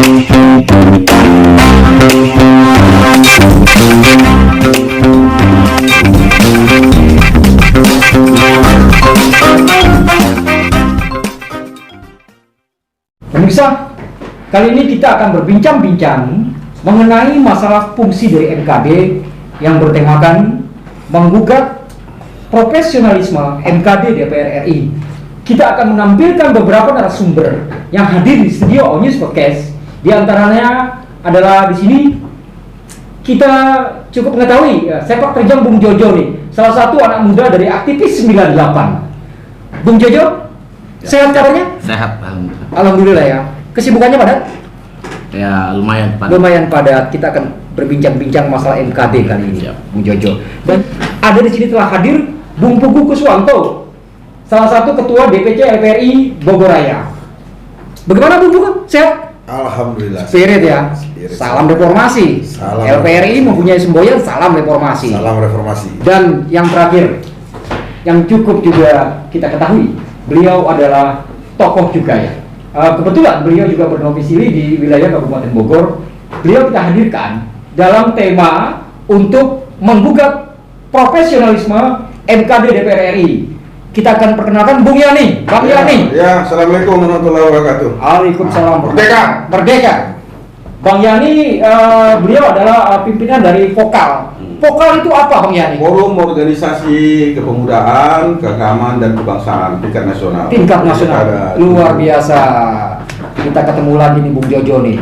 Pemirsa, kali ini kita akan berbincang-bincang mengenai masalah fungsi dari MKD yang bertemakan menggugat profesionalisme MKD DPR RI. Kita akan menampilkan beberapa narasumber yang hadir di studio All News Podcast. Di antaranya adalah di sini kita cukup mengetahui sepak terjang Bung Jojo nih, salah satu anak muda dari aktivis 98. Bung Jojo, sehat kabarnya? Sehat, Alhamdulillah ya. Kesibukannya padat? Ya lumayan padat. Lumayan padat. Kita akan berbincang-bincang masalah MKD kali ini, Bung Jojo. Dan ada di sini telah hadir Bung Pugu Kuswanto, salah satu ketua DPC LPRI Bogor Raya. Bagaimana Bung Pugu? Sehat? Alhamdulillah. Spirit ya. Spirit. Salam reformasi. Salam LPRI mempunyai semboyan salam reformasi. Salam reformasi. Dan yang terakhir, yang cukup juga kita ketahui, beliau adalah tokoh juga ya. Kebetulan beliau juga berdomisili di wilayah Kabupaten Bogor. Beliau kita hadirkan dalam tema untuk menggugat profesionalisme MKD DPR RI. Kita akan perkenalkan Bung Yani, Bang Yani. Ya, assalamualaikum warahmatullahi wabarakatuh. Waalaikumsalam. Merdeka. Merdeka. Bang Yani, beliau adalah pimpinan dari Vokal. Vokal itu apa, Bang Yani? Forum Organisasi Kepemudaan, Keagamaan dan Kebangsaan tingkat nasional. Tingkat nasional. Luar biasa. Kita ketemu lagi nih Bung Jojo nih.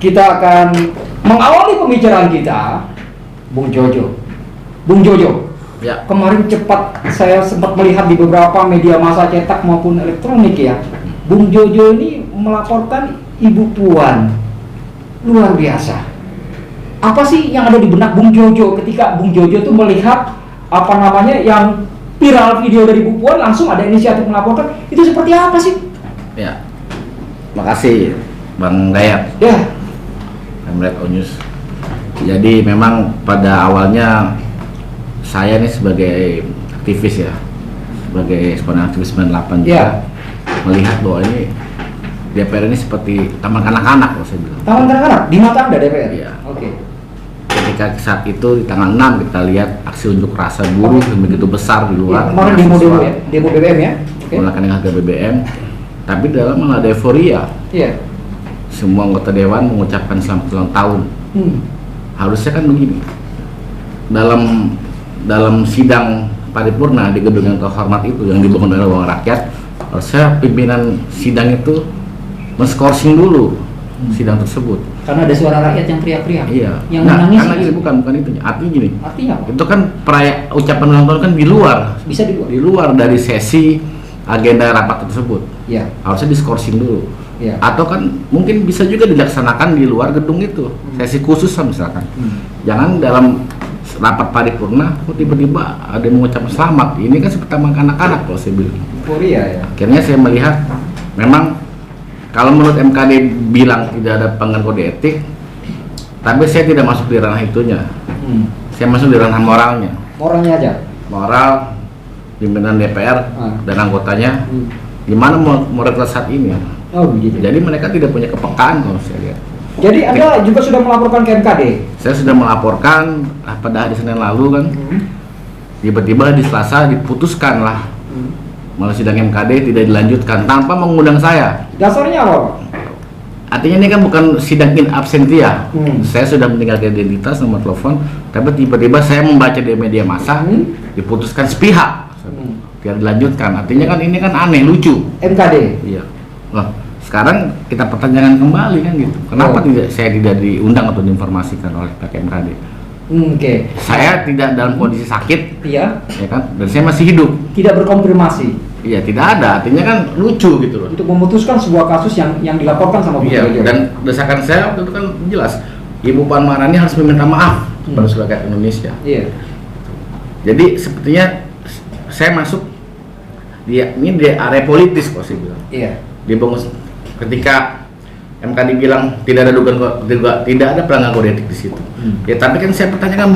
Kita akan mengawali pembicaraan kita, Bung Jojo. Bung Jojo. Ya. Kemarin cepat saya sempat melihat di beberapa media massa cetak maupun elektronik ya. Bung Jojo ini melaporkan Ibu Puan. Luar biasa. Apa sih yang ada di benak Bung Jojo ketika Bung Jojo itu melihat apa namanya yang viral video dari Bu Puan langsung ada inisiatif melaporkan? Itu seperti apa sih? Ya. Makasih Bang Dayat. Ya. Melihat All News. Jadi memang pada awalnya saya nih sebagai aktivis ya, sebagai eksponen aktivis 98 juga Ya. melihat bahwa ini DPR ini seperti taman kanak-kanak kalau saya bilang. Taman kanak-kanak di mata Anda DPR. Iya. Oke. Ketika saat itu di tanggal 6 kita lihat aksi unjuk rasa buruh yang begitu besar di luar. Ya, kemarin demo ya, demo BBM ya. Oke. Menggunakan harga BBM, tapi dalam malah ada euforia. Iya. Semua anggota dewan mengucapkan selamat ulang tahun. Harusnya kan begini. Dalam sidang paripurna di gedung yang terhormat itu yang dibangun oleh uang rakyat, harusnya pimpinan sidang itu men-scourcing dulu sidang tersebut. Karena ada suara rakyat yang teriak-teriak. Iya. Yang menangis. Karena gini, bukan itu. Artinya gini. Artinya apa? Itu kan ucapan ulang tahun kan di luar. Bisa di luar. Di luar dari sesi agenda rapat tersebut. Iya. Harusnya di-scourcing dulu. Iya. Atau kan mungkin bisa juga dilaksanakan di luar gedung itu. Sesi khusus misalkan. Jangan dalam rapat paripurna tiba-tiba ada yang mengucapkan selamat. Ini kan seperti anak-anak kalau saya bilang. Euforia ya. Akhirnya saya melihat memang kalau menurut MKD bilang tidak ada pelanggaran kode etik, tapi saya tidak masuk di ranah itunya. Saya masuk di ranah moralnya. Moralnya aja. Moral pimpinan DPR dan anggotanya. Gimana moralitas saat ini? Oh begitu. Jadi mereka tidak punya kepekaan kalau saya lihat. Jadi Anda juga sudah melaporkan ke MKD? Saya sudah melaporkan pada hari Senin lalu kan. Tiba-tiba di Selasa diputuskan lah malah sidang MKD tidak dilanjutkan tanpa mengundang saya. Dasarnya apa, Pak? Artinya ini kan bukan sidang in absentia. Saya sudah meninggalkan identitas, nomor telepon, tapi tiba-tiba saya membaca di media massa diputuskan sepihak. Tidak dilanjutkan. Artinya kan ini kan aneh, lucu. MKD? Iya. Wah, sekarang kita pertanyakan kembali kan gitu. Kenapa saya tidak diundang atau diinformasikan oleh pihak MKD? Oke. Saya tidak dalam kondisi sakit, Iya. ya kan? Dan saya masih hidup. Tidak berkonfirmasi. Iya, tidak ada. Artinya kan lucu gitu loh. Untuk memutuskan sebuah kasus yang dilaporkan sama Bu Iya. Jojo. Dan desakan saya waktu itu kan jelas, Ibu Puan Maharani harus meminta maaf kepada seluruh rakyat Indonesia. Iya. Jadi sepertinya saya masuk di area politis kok saya bilang. Iya. Dibungkus ketika MKD bilang tidak ada dugaan tidak ada pelanggaran kode etik di situ. Ya tapi kan saya pertanyakan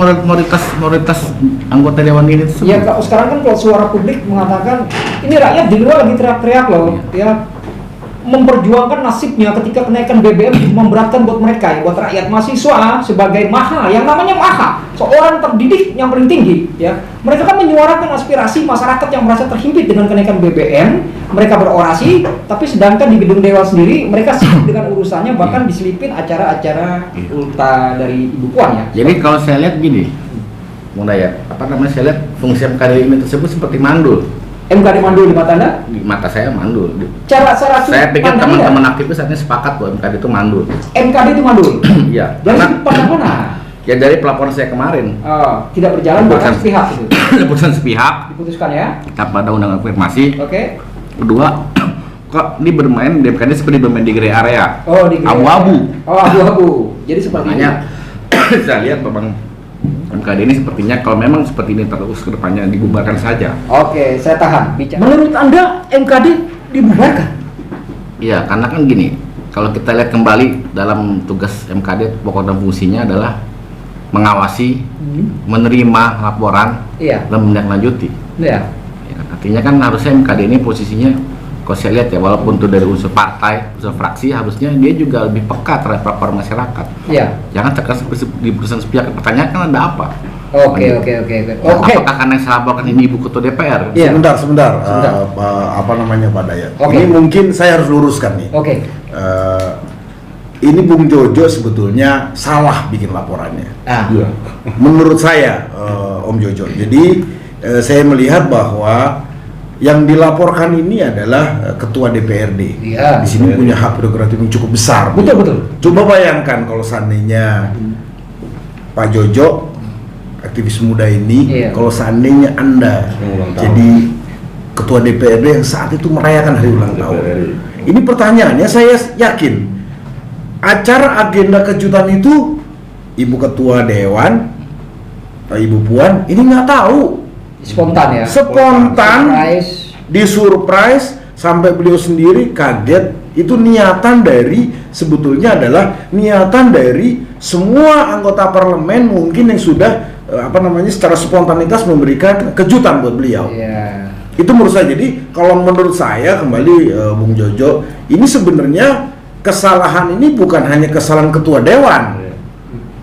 moralitas anggota dewan ini tersebut. Ya sekarang kan kalau suara publik mengatakan ini rakyat di luar lagi teriak-teriak loh, ya memperjuangkan nasibnya ketika kenaikan BBM memberatkan buat mereka, ya, buat rakyat mahasiswa sebagai MAHA, yang namanya MAHA, seorang terdidik yang paling tinggi, ya. Mereka kan menyuarakan aspirasi masyarakat yang merasa terhimpit dengan kenaikan BBM, mereka berorasi, tapi sedangkan di gedung Dewan sendiri mereka sibuk dengan urusannya, bahkan diselipin acara-acara ulta dari Ibu Puan, ya. Jadi kalau saya lihat gini, Bung Dayat, saya lihat fungsi MKD ini tersebut seperti mandul. MKD mandul di mata Anda? Di mata saya mandul. Cara Saya pikir pandang teman-teman aktivis saatnya sepakat bahwa MKD itu mandul. MKD itu mandul? Iya. Dari Karena sudut pandang mana? ya dari pelaporan saya kemarin. Tidak berjalan bahkan sepihak itu. Keputusan sepihak. Diputuskan ya? Tanpa ada undang afirmasi. Oke. Kedua, kok ini bermain di MKD seperti bermain di grey area. Oh, di grey abu-abu. area. Oh, abu-abu. Jadi seperti Makanya saya lihat memang MKD ini sepertinya kalau memang seperti ini terus ke depannya dibubarkan saja. Oke, saya tahan bicara. Menurut Anda MKD dibubarkan? Iya, karena kan gini, kalau kita lihat kembali dalam tugas MKD pokok dan fungsinya adalah mengawasi, menerima laporan, Iya. dan menindaklanjuti. Iya. Ya, artinya kan harusnya MKD ini posisinya, kalau saya lihat ya, walaupun itu dari unsur partai, unsur fraksi, harusnya dia juga lebih peka terhadap laporan masyarakat. Iya. Jangan terkesan di perusahaan sepihak. Pertanyaan kan ada apa? Oke. Apakah karena yang saya laporkan ini Ibu Ketua DPR? Iya. Sebentar. Sebentar. Apa namanya Pak Dayat? Oke. Ini mungkin saya harus luruskan nih. Oke. Ini Bung Jojo sebetulnya salah bikin laporannya. Iya. Menurut saya, Om Jojo. Jadi saya melihat bahwa yang dilaporkan ini adalah Ketua DPRD. Iya. Di sini punya hak prerogatif yang cukup besar. Betul. Coba bayangkan kalau seandainya Pak Jojo, aktivis muda ini, Iya. kalau seandainya Anda Ulang tahun. jadi Ketua DPRD yang saat itu merayakan hari ulang tahun. Ini pertanyaannya, saya yakin acara agenda kejutan itu Ibu Ketua Dewan, Ibu Puan, ini nggak tahu. Spontan ya. Spontan, Surprise. disurprise sampai beliau sendiri kaget. Itu niatan dari, sebetulnya adalah niatan dari semua anggota parlemen mungkin yang sudah secara spontanitas memberikan kejutan buat beliau. Iya. Itu menurut saya. Jadi kalau menurut saya kembali, Bung Jojo, ini sebenarnya kesalahan ini bukan hanya kesalahan Ketua Dewan,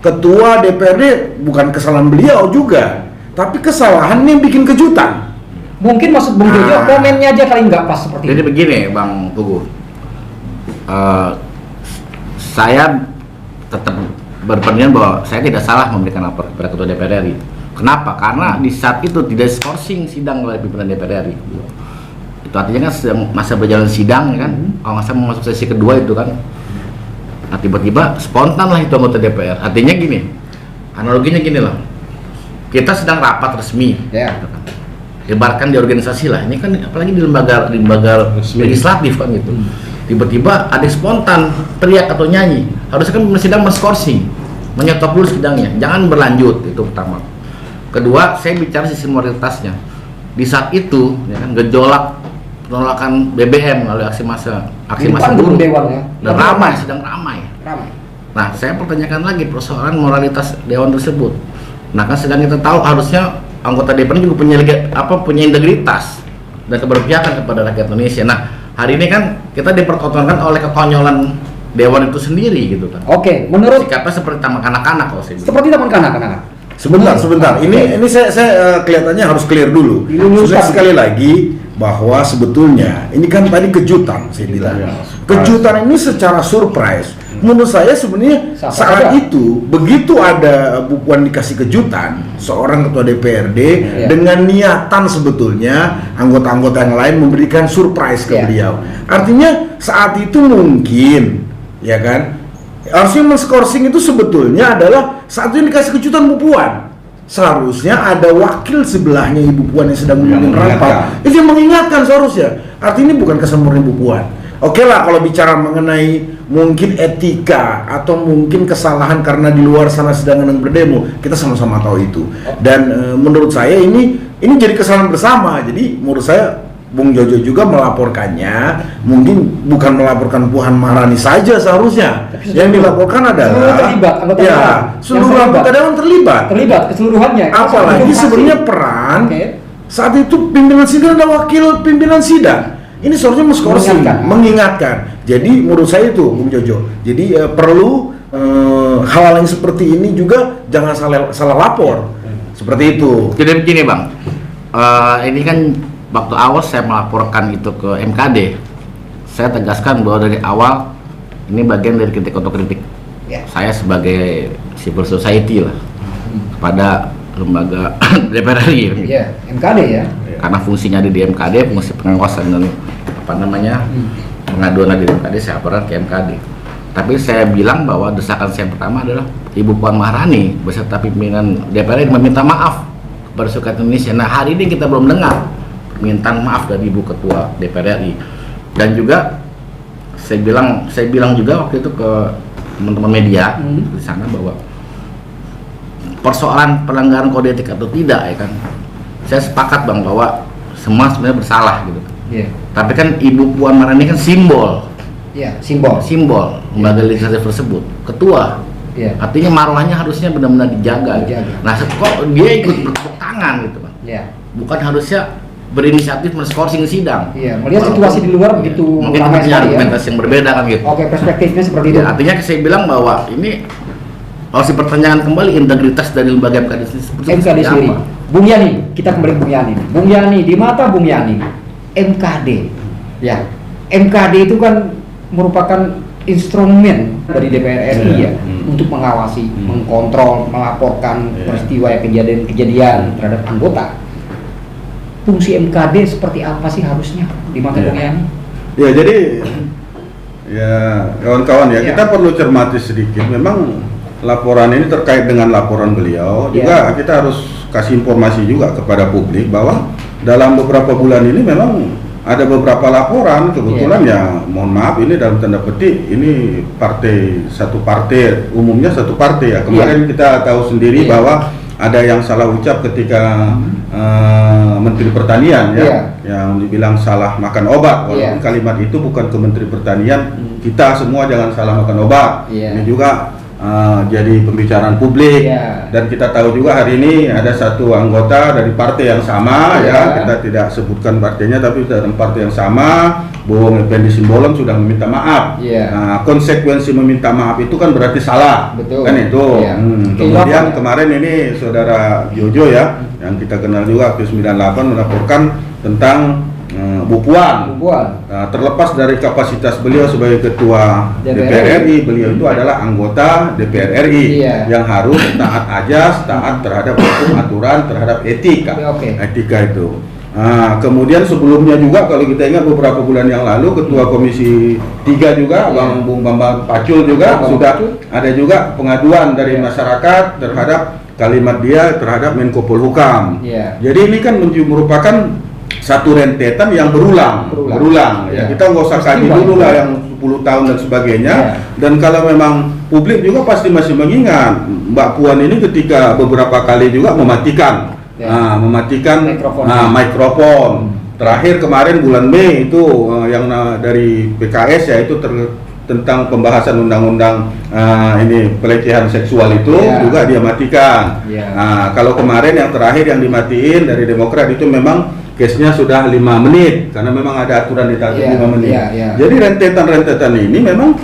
Ketua DPRD, bukan kesalahan beliau juga, tapi kesalahan yang bikin kejutan. Mungkin maksud Bung Jojo komennya aja kali nggak pas seperti Jadi itu. begini, Bang Pugu, saya tetap berpendapat bahwa saya tidak salah memberikan lapor kepada Ketua DPR RI. Kenapa? Karena di saat itu tidak skorsing sidang oleh pimpinan DPR RI. Itu artinya kan sedang masa berjalan sidang, ya kan? Kalau nggak salah mau masuk sesi kedua itu kan. Nah, tiba-tiba spontan lah itu anggota DPR. Artinya gini, analoginya gini loh. Kita sedang rapat resmi, Ya. gitu kan. Lebarkan di organisasi lah. Ini kan apalagi di lembaga legislatif kan gitu. Tiba-tiba ada yang spontan teriak atau nyanyi. Harusnya kan sidang men-skorsing, menyetop dulu sidangnya, jangan berlanjut. Itu pertama. Kedua, saya bicara sisi moralitasnya. Di saat itu, ya kan, gejolak penolakan BBM melalui aksi massa Di depan gedung buruh Dewan ya. dan ramai, sedang ramai. Ramai. Nah, saya pertanyakan lagi persoalan moralitas dewan tersebut. Nah, kan sedang kita tahu harusnya anggota DPR juga punya integritas dan keberpihakan kepada rakyat Indonesia. Nah, hari ini kan kita dipertontonkan oleh kekonyolan dewan itu sendiri gitu kan. Oke, menurut Sikapnya seperti taman kanak-kanak kalau saya bilang. seperti taman kanak-kanak. Sebentar. Ini saya kelihatannya harus clear dulu. Diluruskan. Sudah sekali lagi bahwa sebetulnya ini kan tadi kejutan saya bilang. Iya, Kejutan ini secara surprise. Menurut saya sebenarnya Sah-sah saat saja. itu begitu ada Bu Puan dikasih kejutan seorang ketua DPRD Iya. dengan niatan sebetulnya anggota-anggota yang lain memberikan surprise ke Iya. beliau. Artinya saat itu mungkin, ya kan? Harusnya men-skorsing itu sebetulnya adalah saat itu dikasih kejutan Bu Puan. Seharusnya ada wakil sebelahnya Ibu Puan yang sedang memimpin rapat. Itu yang mengingatkan seharusnya. Artinya ini bukan kesempurnaan Ibu Puan. Oke lah kalau bicara mengenai mungkin etika atau mungkin kesalahan karena di luar sana sedang berdemo, kita sama-sama tahu itu. Dan menurut saya ini jadi kesalahan bersama. Jadi menurut saya Bung Jojo juga melaporkannya, mungkin bukan melaporkan Puan Maharani saja seharusnya. Yang dilaporkan adalah seluruh terlibat, anggota dewan. ya, Yang seluruh terlibat. anggota dewan terlibat. Terlibat keseluruhannya. Apalagi sebenarnya peran Oke. saat itu pimpinan sidang ada wakil pimpinan sidang. Ini seharusnya men-scoring, mengingatkan. Jadi menurut saya itu, Bung Jojo. Jadi perlu hal-hal yang seperti ini juga jangan salah lapor. Seperti itu. Jadi begini Bang, ini kan waktu awal saya melaporkan itu ke MKD, saya tegaskan bahwa dari awal ini bagian dari kritik otokritik. Saya sebagai civil society lah kepada lembaga DPR RI. MKD ya. Karena fungsinya ada di MKD, fungsi pengawasan dan pengaduan ada di MKD, saya laporkan ke MKD. Tapi saya bilang bahwa desakan saya pertama adalah Ibu Puan Maharani beserta pimpinan DPR RI meminta maaf kepada rakyat Indonesia. Nah, hari ini kita belum dengar permintaan maaf dari Ibu Ketua DPR RI. Dan juga saya bilang juga waktu itu ke teman-teman media di sana bahwa persoalan pelanggaran kode etik atau tidak ya kan, saya sepakat Bang bahwa semua sebenarnya bersalah gitu. Tapi kan Ibu Puan Maharani kan simbol simbol lembaga legislatif tersebut, ketua. Artinya marwahnya harusnya benar-benar dijaga. Nah, kok dia ikut bertepuk tangan gitu Bang. Bukan harusnya berinisiatif men-scoring sidang. Melihat situasi di luar begitu mungkin punya argumentasi yang berbeda kan gitu. Perspektifnya seperti itu. Artinya saya bilang bahwa ini harus dipertanyakan kembali integritas dari lembaga MKD sendiri. Bung Yani, kita kembali ke Bung Yani. Bung Yani, di mata Bung Yani, MKD, MKD itu kan merupakan instrumen dari DPR RI untuk mengawasi, mengkontrol, melaporkan peristiwa kejadian terhadap anggota. Fungsi MKD seperti apa sih harusnya di mata Bung Yani? Ya, jadi kawan-kawan kita perlu cermati sedikit. Memang laporan ini terkait dengan laporan beliau. Juga kita harus kasih informasi juga kepada publik bahwa dalam beberapa bulan ini memang ada beberapa laporan. Kebetulan mohon maaf ini dalam tanda petik ini satu partai, umumnya satu partai ya. Kemarin kita tahu sendiri bahwa ada yang salah ucap ketika Menteri Pertanian yang dibilang salah makan obat, walaupun kalimat itu bukan ke Menteri Pertanian. Kita semua jangan salah makan obat. Ini juga jadi pembicaraan publik dan kita tahu juga hari ini ada satu anggota dari partai yang sama kita tidak sebutkan partainya tapi dalam partai yang sama, Bung Effendi Simbolon sudah meminta maaf. Nah, konsekuensi meminta maaf itu kan berarti salah. Kan itu. Kemudian kemarin ini saudara Jojo yang kita kenal juga P98 melaporkan tentang Bu Puan. Nah, terlepas dari kapasitas beliau sebagai ketua DPR RI, beliau itu adalah anggota DPR RI yang harus taat ajas, taat terhadap hukum, aturan, terhadap etika. Etika itu. Nah, kemudian sebelumnya juga kalau kita ingat beberapa bulan yang lalu Ketua Komisi 3 juga Bung Bambang Pacul juga sudah ada juga pengaduan dari masyarakat terhadap kalimat dia terhadap Menko Polhukam. Jadi ini kan merupakan satu rentetan yang berulang. Kita nggak usah kaji dulu lah yang 10 tahun dan sebagainya. Dan kalau memang publik juga pasti masih mengingat Mbak Puan ini ketika beberapa kali juga mematikan mikrofon. Terakhir kemarin bulan Mei itu yang dari PKS yaitu tentang pembahasan undang-undang ini pelecehan seksual itu juga dia matikan. Nah, kalau kemarin yang terakhir yang dimatiin dari Demokrat itu memang case-nya sudah 5 menit karena memang ada aturan di 5 menit. Jadi rentetan-rentetan ini memang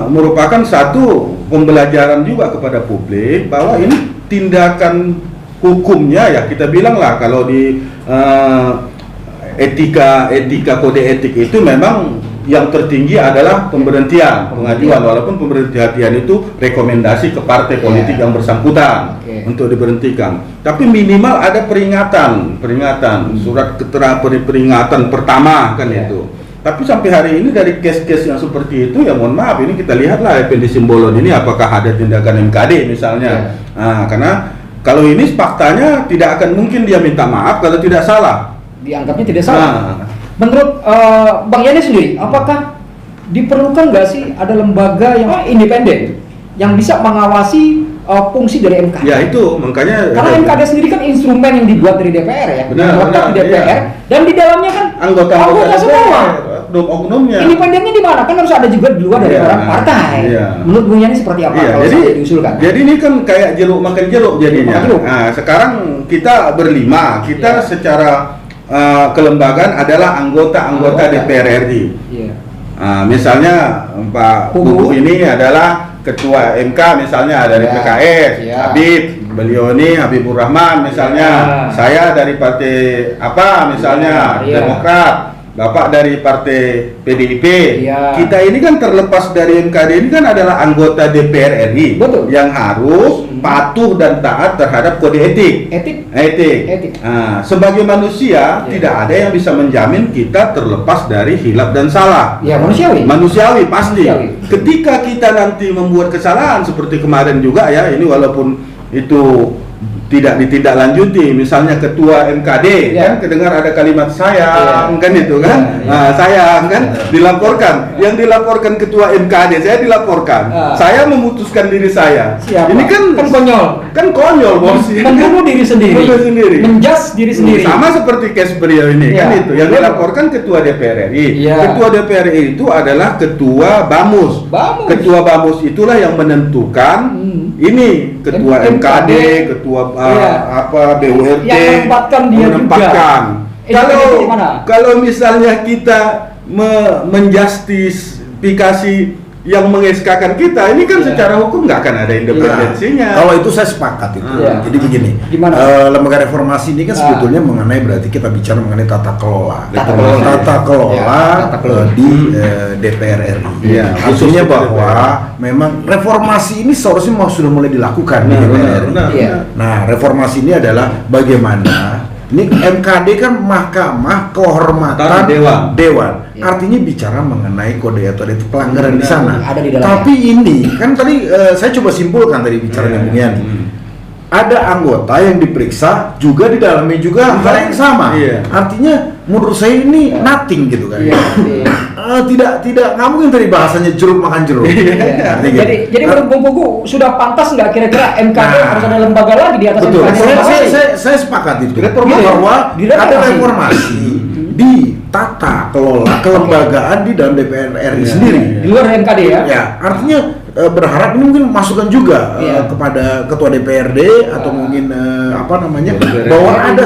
merupakan satu pembelajaran juga kepada publik bahwa ini tindakan hukumnya kita bilang lah kalau di etika kode etik itu memang yang tertinggi adalah pemberhentian, pengajuan, walaupun pemberhentian itu rekomendasi ke partai politik yang bersangkutan untuk diberhentikan. Tapi minimal ada peringatan, surat keterangan peringatan pertama kan itu. Tapi sampai hari ini dari case-case yang seperti itu ya mohon maaf ini kita lihatlah Effendi Simbolon ini apakah ada tindakan MKD misalnya. Nah, karena kalau ini faktanya tidak akan mungkin dia minta maaf kalau tidak salah. Dianggapnya tidak salah. Menurut Bang Yani sendiri, apakah diperlukan nggak sih ada lembaga yang independen yang bisa mengawasi fungsi dari MKD? Ya itu makanya. Karena MKD sendiri kan instrumen yang dibuat dari DPR ya, di DPR dan di dalamnya kan anggota semua. Oknumnya. Independennya di mana? Kan harus ada juga di luar dari orang partai. Menurut Bung Yani seperti apa kalau diusulkan? Jadi ini kan kayak jeruk makan jeruk jadinya. Nah, sekarang kita berlima, kita secara kelembagaan adalah anggota DPR RI. Iya. Misalnya Pak Pugu ini adalah ketua MK misalnya dari Ya, PKS, ya. Habib, beliau ini Habibur Rahman misalnya, Ya. saya dari partai apa misalnya Ya. Demokrat, Bapak dari partai PDIP. Ya. Kita ini kan terlepas dari MKD ini kan adalah anggota DPR RI. Betul. Yang harus patuh dan taat terhadap kode etik. Etik. Sebagai manusia Ya. tidak ada yang bisa menjamin kita terlepas dari hilaf dan salah. Ya, manusiawi. Manusiawi pasti. Manusiawi. Ketika kita nanti membuat kesalahan seperti kemarin juga ya, ini walaupun itu tidak ditindaklanjuti, misalnya ketua MKD Ya. kan kedengar ada kalimat sayang kan itu kan, Ya, ya. Nah, sayang kan dilaporkan, yang dilaporkan ketua MKD saya dilaporkan, saya memutuskan diri saya. Siapa? Ini kan konyol bos. Membunuh diri sendiri. Membunuh sendiri. Menjas diri sendiri. Sama seperti case beliau ini Ya. kan itu yang dilaporkan ketua DPR RI. Ya. Ketua DPR RI itu adalah ketua Bamus. Ketua Bamus itulah yang menentukan ini ketua MKD, ketua Iya. BURT Yang menempatkan dia menempatkan. juga. Itu di mana? Kalau misalnya kita menjustifikasi yang mengeskakan kita, ini kan Iya. secara hukum nggak akan ada independensinya. Kalau itu saya sepakat itu. Iya. Jadi begini, Gimana? lembaga reformasi ini kan sebetulnya mengenai, berarti kita bicara mengenai tata kelola. Tata kelola. Tata kelola, Ya, tata kelola. di DPR RI. Iya, Artinya khusus bahwa DPR. memang reformasi ini seharusnya sudah mulai dilakukan di DPR RI. Iya. Nah, reformasi ini adalah bagaimana ini MKD kan Mahkamah Kehormatan Dewan. Iya. Artinya bicara mengenai kode etik pelanggaran di sana. Ada di dalamnya. Tapi ini kan tadi saya coba simpulkan tadi bicaranya Bung Yani. Ada anggota yang diperiksa juga di dalamnya juga hal yang sama. Iya. Artinya menurut saya ini nothing gitu kan. Iya. Tidak nggak mungkin tadi bahasanya jeruk makan jeruk. Iya. Artinya gitu. Jadi menurut Bung Pugu sudah pantas nggak kira-kira MKD Nah. harus ada lembaga lagi di atas Betul. MKD? Saya sepakat itu. Reformasi. Bahwa Direformasi. ada reformasi di tata kelola kelembagaan di dalam DPR RI sendiri. Di luar dari MKD ya? Ya, artinya berharap ini mungkin masukan juga Iya. kepada ketua DPRD atau mungkin DPRD. bahwa ada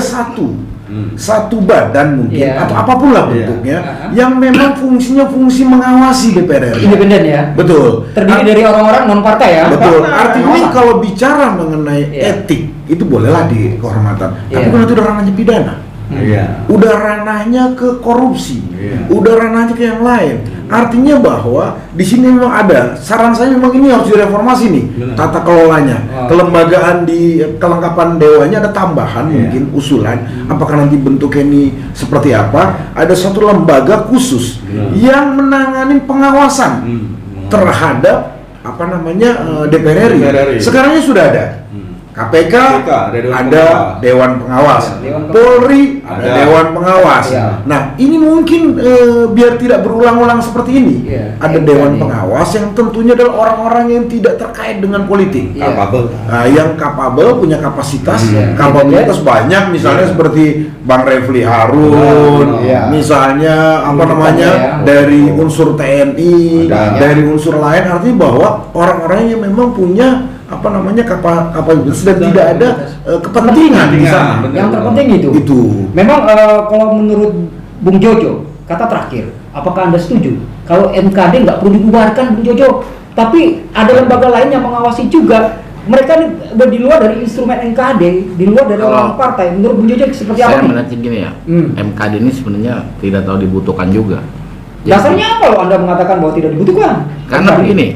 satu badan mungkin Iya. atau apapun lah Iya. bentuknya yang memang fungsinya fungsi mengawasi DPR RI. Independen ya? Betul. Terdiri dari orang-orang non partai ya? Betul. Partai. Artinya Pengawasan. kalau bicara mengenai Iya. etik itu bolehlah di kehormatan. Tapi Iya. kan itu udah ranahnya pidana. Iya. Udah ranahnya ke korupsi, Iya. udah ranahnya ke yang lain. Artinya bahwa di sini memang ada. Saran saya memang ini harus direformasi nih, Benar. tata kelolanya, Oh. kelembagaan di kelengkapan dewanya ada tambahan Iya. mungkin usulan. Apakah nanti bentuknya ini seperti apa? Ada satu lembaga khusus Benar. yang menangani pengawasan terhadap DPR RI. DPR RI. Sekarangnya sudah ada. KPK, ada Dewan Pengawas, Dewan Pengawas. Polri ada Ada. Dewan Pengawas. Iya. Nah, ini mungkin biar tidak berulang-ulang seperti ini, Iya. ada Iya, Dewan iya. Pengawas yang tentunya adalah orang-orang yang tidak terkait dengan politik. Iya. Capable. Nah, yang kapabel, punya kapasitas, Iya. kapabilitas banyak, misalnya Iya. seperti Bang Refli Harun, Iya. misalnya Ya. dari unsur TNI, Ada. dari unsur lain, artinya bahwa orang-orang yang memang punya kapabilitas dan tidak ada kepentingan di sana. Benar. Yang terpenting itu. Itu. Memang kalau menurut Bung Jojo, kata terakhir, apakah Anda setuju kalau MKD nggak perlu dibubarkan, Bung Jojo? Tapi ada lembaga lain yang mengawasi juga. Mereka ini udah di luar dari instrumen MKD, di luar dari Kalau orang partai. Menurut Bung Jojo seperti apa Saya nih? melihatnya gini ya, MKD ini sebenarnya tidak tahu dibutuhkan juga. Dasarnya apa loh Anda mengatakan bahwa tidak dibutuhkan? Karena MKD? begini,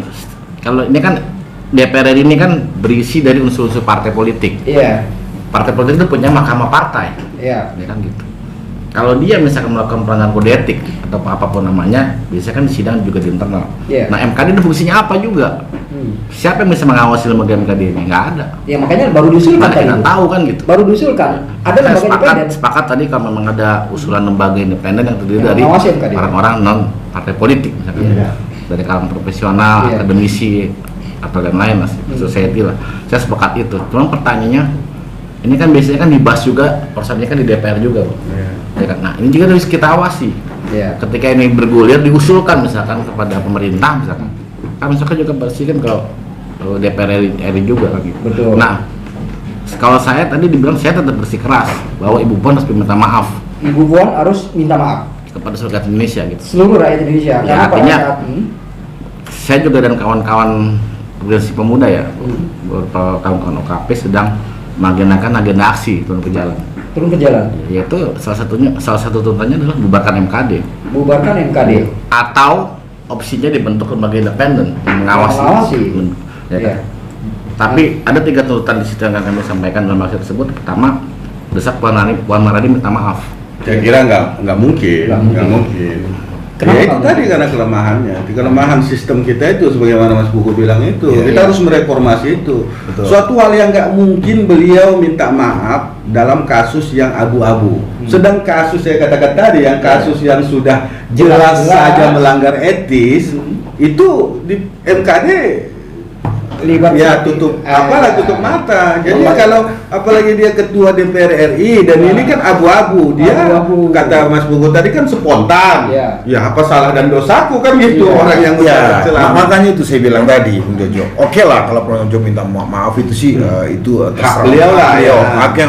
kalau ini kan DPR ini kan berisi dari unsur-unsur partai politik. Iya, Partai politik itu punya mahkamah partai, iya. ya kan gitu. Kalau dia misalkan melakukan pelanggaran kode etik atau apapun namanya, biasanya kan sidang juga di internal. Iya. Nah, MKD itu fungsinya apa juga? Siapa yang bisa mengawasi lembaga MKD ini? Nggak ada. Ya makanya baru diusulkan Kita tadi. nggak tahu kan gitu. Baru diusulkan. Ada Saya lembaga independen. sepakat tadi kalau memang ada usulan lembaga independen yang terdiri Yang dari mengawasi MKD. orang-orang non partai politik, misalkan Iya. dari kalangan profesional, Iya. akademisi atau lain-lain lah, society lah. Saya sepakat itu. Cuma pertanyaannya, ini kan biasanya kan dibahas juga, persoalannya kan di DPR juga, Bro. Ya kan? Nah, ini juga harus kita awasi. Iya. Ketika ini bergulir, diusulkan misalkan kepada pemerintah, misalkan. Kan misalkan juga bersihkan kalau DPR RI juga kan gitu. Betul. Nah, kalau saya tadi dibilang saya tetap bersikeras bahwa Ibu Puan harus minta maaf Ibu Puan harus minta maaf kepada seluruh rakyat Indonesia gitu. seluruh rakyat Indonesia. Ya, Karena pada artinya- saat ini Saya juga dan kawan-kawan organisasi pemuda ya, beberapa kawan-kawan OKP sedang mengagendakan agenda aksi turun ke jalan. turun ke jalan, Yaitu salah satu tuntutannya adalah bubarkan MKD bubarkan MKD. atau opsinya dibentuk lembaga independen yang mengawasi. Mengawasi. Ya kan? Iya. Tapi ada 3 tuntutan di situ yang akan kami sampaikan dalam aksi tersebut. Pertama, desak Puan Maharani minta maaf. Saya kira nggak mungkin, Nggak mungkin. nggak mungkin. Kenapa Ya itu nggak tadi karena kelemahannya, kelemahan sistem kita itu sebagaimana Mas Buku bilang itu, Iya, kita iya. harus mereformasi itu. Betul. Suatu hal yang nggak mungkin beliau minta maaf dalam kasus yang abu-abu. Sedang kasus saya katakan tadi, yang kasus yang sudah jelas Jelas. saja melanggar etis, itu di MKD Libat ya tutup tutup mata. Jadi Libat. kalau apalagi dia ketua DPR RI dan ini kan abu-abu, dia Abu-abu. kata Mas Buku tadi kan spontan. Iya. Ya apa salah dan dosaku kan gitu Iya. orang yang Ya, bercelah. makanya itu saya bilang tadi, Bung Jojo. Oke lah kalau Bung Jojo minta maaf itu sih itu terserah beliau lah, beliau, ya. haknya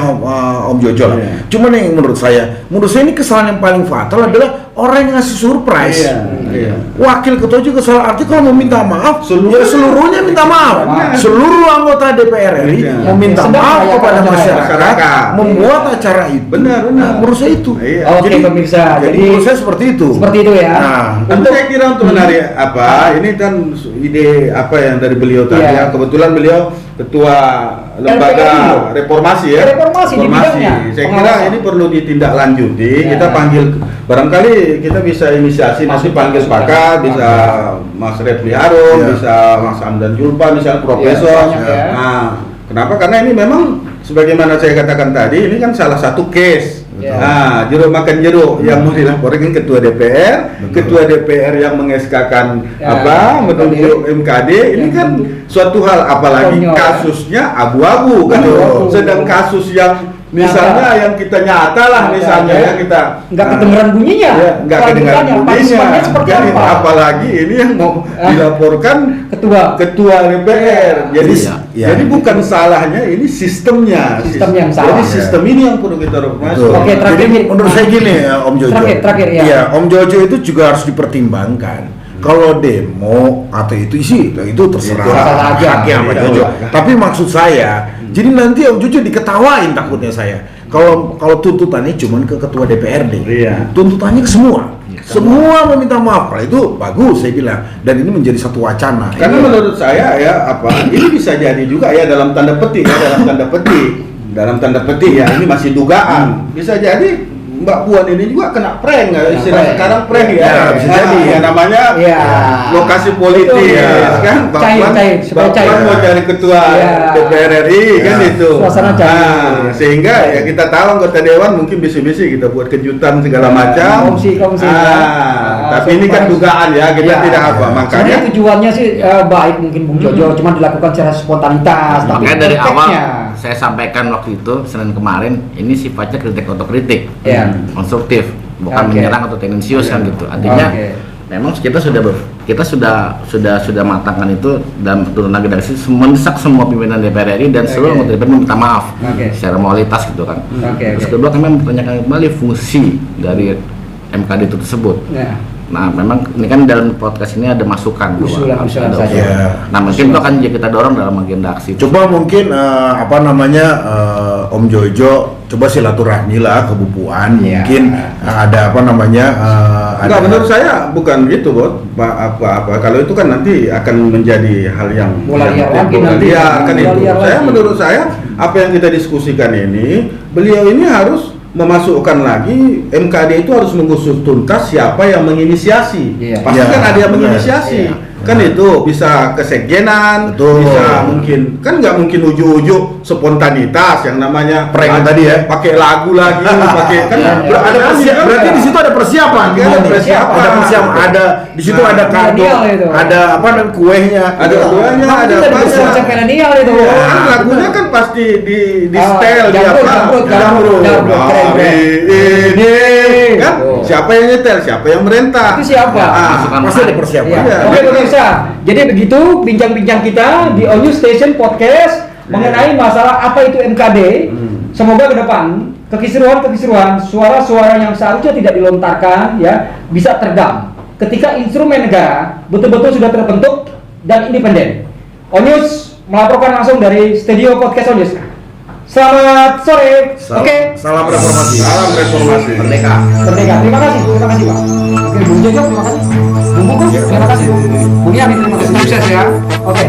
Om Jojo lah. Iya. Cuman yang menurut saya ini kesalahan yang paling fatal adalah orang yang ngasih surprise. Iya. Wakil ketua juga salah arti kalau mau minta maaf, seluruhnya minta maaf. Benar. Seluruh anggota DPR RI Iya. meminta Sedang maaf merayakan kepada acara masyarakat, membuat acara itu. Benar. Menurut saya itu. Iya. Oke, pemirsa. Jadi Jadi menurut saya seperti itu. seperti itu ya. Nah, Tapi saya kira untuk menarik ini kan ide apa yang dari beliau tadi Iya. ya. Kebetulan beliau ketua lembaga LPRI. reformasi ya. Reformasi di bidangnya, Saya kira pengawasan. ini perlu ditindaklanjuti. Ya. Kita panggil barangkali kita bisa inisiasi nanti panggil pakar, bisa Mas Refli Harun, Ya. bisa Mas Hamdan Julpa, misalnya profesor. banyak ya. Nah, kenapa? Karena ini memang sebagaimana saya katakan tadi, ini kan salah satu case. Ya. Nah, jeruk makan jeruk yang mau dilaporkan ketua DPR, ketua DPR yang mengeskakan Ya, menunjuk MKD, ini kan suatu hal apalagi Konyol. kasusnya abu-abu kan. Abu-abu. Sedang kasus yang misalnya yang kita nyata lah Nyata, misalnya ya. ya kita nggak kedengeran bunyinya. ya, nggak kedengaran Kelanjutannya, bunyinya. punishment-nya seperti Kan apa? apalagi ini yang mau dilaporkan ketua DPR. Jadi Ya. jadi bukan salahnya, ini sistemnya. Sistem yang salah. Jadi sistem ini yang perlu kita reformasi. Betul. Oke, terakhir Jadi nih. menurut saya gini ya, Om Jojo. Terakhir, ya. Iya, Om Jojo itu juga harus dipertimbangkan. Kalau demo atau itu isi itu terserah Terserah aja. haknya Om Iya, Jojo. iya. Tapi maksud saya, jadi nanti Om Jojo diketawain takutnya saya. Kalau tuntutannya cuma ke ketua DPRD. Iya. Tuntutannya ke semua. Semua meminta maaf. Kalau itu bagus saya bilang, dan ini menjadi satu wacana. Karena menurut saya ya ini bisa jadi juga ya dalam tanda petik dalam tanda petik ya, ini masih dugaan. Bisa jadi Mbak Puan ini juga kena prank, istilah prank. sekarang prank ya. Ya, bisa jadi. Ya namanya Iya. lokasi politik Betul. kan. Mbak Cair, Puan, cair, supaya Mbak Puan cair. mau cari ketua Iya. DPR RI kan Ya. itu. Suasana cair. Nah, sehingga ya kita tahu anggota dewan mungkin bisi-bisi kita buat kejutan segala macam. Kongsi. Tapi ini kan dugaan ya, kita tidak apa. Makanya Sebenarnya tujuannya sih baik mungkin Bung Jojo, cuma dilakukan secara spontanitas. Tapi Makanya dari awal efeknya, saya sampaikan waktu itu Senin kemarin, ini sifatnya kritik otokritik, ya. konstruktif, bukan Oke. menyerang atau tendensius kan gitu. Artinya Oke. memang kita sudah matangkan itu dalam turunan generasi, mendesak semua pimpinan DPR RI dan seluruh Oke. anggota DPR meminta maaf Oke. secara moralitas gitu kan. Oke, Terus oke. kedua kami mempertanyakan kembali fungsi dari MKD itu tersebut. Ya. Nah, memang ini kan dalam podcast ini ada masukan bahwa Usulan harus saja. ada usulan. Ya. Nah, mungkin itu akan kita dorong dalam agenda aksi. Coba mungkin Om Jojo coba silaturahmi lah ke Bu Puan, Iya. mungkin ada Enggak, menurut saya bukan gitu, Bot. Apa kalau itu kan nanti akan menjadi hal yang Bola liar lagi bola nanti. liar kan Bola itu. liar Saya lagi. menurut saya apa yang kita diskusikan ini, beliau ini harus memasukkan lagi MKD itu harus mengusut tuntas siapa yang menginisiasi. Iya. Pasti Iya, kan ada yang benar. menginisiasi. Iya. Kan itu bisa kesekjenan, Betul. bisa mungkin kan nggak mungkin ujuk-ujuk spontanitas yang namanya Prank tadi ya. pakai lagu lagi, pakai kan Iya, iya. ada persiapan, berarti di situ ada persiapan. Ada Gimana? persiapan. Ada persiapan, ada di situ Nah, ada kado, milenial itu. ada apa namanya kuenya, Ada kuenya, Kamu ada tuh dari apanya. konsep milenial itu. Oh, Ya, kan lagunya kan pasti di setel di jambrut, apa? jambrut, Jambrut. keren, keren. Hari ini kan Oh. siapa yang nyetel, siapa yang merentah? Itu siapa? Masukan pasti ada menarik. persiapan. Ya. Iya. Oke pemirsa, jadi begitu bincang-bincang kita di On News Station Podcast mengenai masalah apa itu MKD. Semoga ke depan kekisruhan, suara-suara yang seharusnya tidak dilontarkan ya bisa teredam ketika instrumen negara betul-betul sudah terbentuk dan independen. Onyus melaporkan langsung dari studio podcast Onyus. Selamat sore. Oke. Salam reformasi. Salam reformasi. Merdeka. Merdeka. Terima kasih Pak. Oke, Bung Jojo, terima kasih. Bung Buku, terima kasih. Bung Yani, terima kasih. Sukses ya. Oke.